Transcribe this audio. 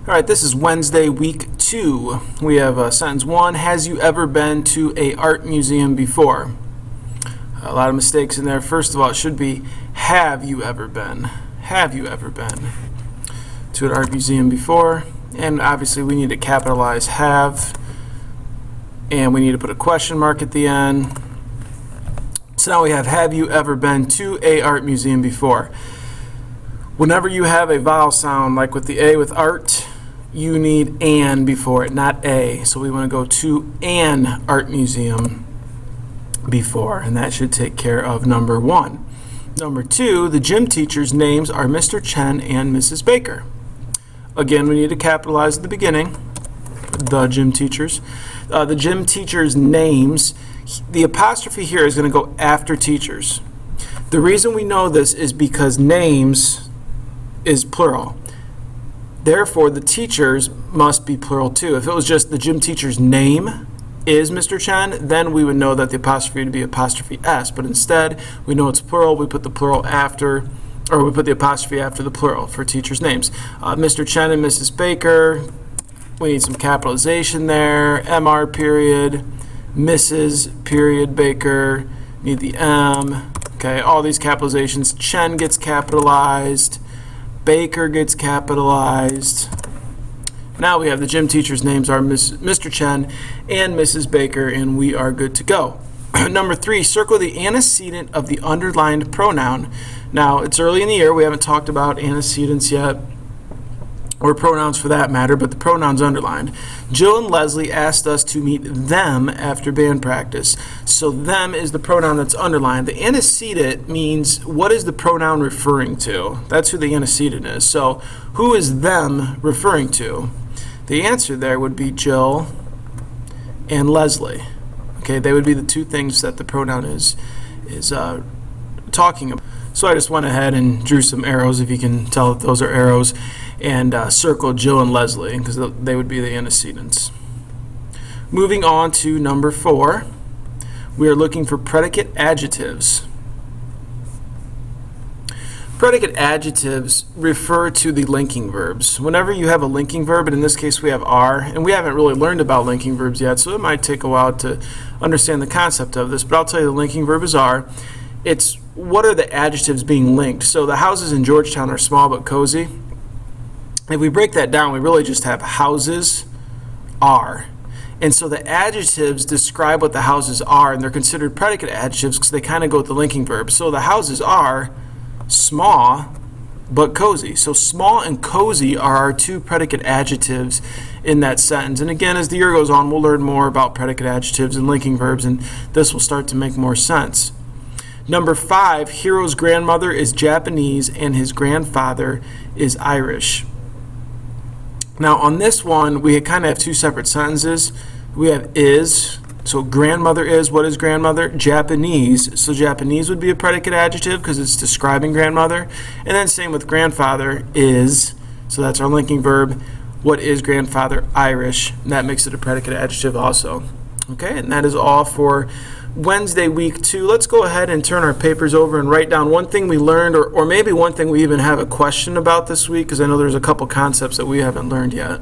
All right, this is Wednesday, week 2. We have sentence 1. Has you ever been to a art museum before? A lot of mistakes in there. First of all, it should be, have you ever been? Have you ever been to an art museum before? And obviously we need to capitalize have, and we need to put a question mark at the end. So now we have you ever been to a art museum before? Whenever you have a vowel sound, like with the A with art, you need an before it, not a. So we want to go to an art museum before, and that should take care of number 1. Number 2, the gym teachers' names are Mr. Chen and Mrs. Baker. Again, we need to capitalize at the beginning, the gym teachers. The gym teachers' names, the apostrophe here is going to go after teachers. The reason we know this is because names is plural. Therefore, the teachers must be plural too. If it was just the gym teacher's name is Mr. Chen, then we would know that the apostrophe would be apostrophe S. But instead, we know it's plural. We put the plural after, or we put the apostrophe after the plural for teachers' names. Mr. Chen and Mrs. Baker, we need some capitalization there. Mr. period, Mrs. period Baker, need the M. Okay, all these capitalizations. Chen gets capitalized. Baker gets capitalized. Now we have the gym teachers' names are Mr. Chen and Mrs. Baker, and we are good to go. Number 3, circle the antecedent of the underlined pronoun. Now, it's early in the year. We haven't talked about antecedents yet, or pronouns for that matter, but the pronoun's underlined. Jill and Leslie asked us to meet them after band practice. So them is the pronoun that's underlined. The antecedent means what is the pronoun referring to? That's who the antecedent is. So who is them referring to? The answer there would be Jill and Leslie. Okay, they would be the two things that the pronoun is talking about. So I just went ahead and drew some arrows, if you can tell that those are arrows, and circled Jill and Leslie because they would be the antecedents. Moving on to number 4, we are looking for predicate adjectives. Predicate adjectives refer to the linking verbs. Whenever you have a linking verb, and in this case we have are, and we haven't really learned about linking verbs yet, so it might take a while to understand the concept of this, but I'll tell you the linking verb is are. It's what are the adjectives being linked. So the houses in Georgetown are small but cozy. If we break that down, we really just have houses are. And so the adjectives describe what the houses are, and they're considered predicate adjectives because they kind of go with the linking verb. So the houses are small but cozy. So small and cozy are our 2 predicate adjectives in that sentence. And again, as the year goes on, we'll learn more about predicate adjectives and linking verbs, and this will start to make more sense. Number 5, Hero's grandmother is Japanese and his grandfather is Irish. Now on this one, we kind of have 2 separate sentences. We have is, so grandmother is, what is grandmother? Japanese. So Japanese would be a predicate adjective because it's describing grandmother. And then same with grandfather is, so that's our linking verb. What is grandfather? Irish. And that makes it a predicate adjective also. Okay, and that is all for Wednesday, week 2. Let's go ahead and turn our papers over and write down one thing we learned, or maybe one thing we even have a question about this week, because I know there's a couple concepts that we haven't learned yet.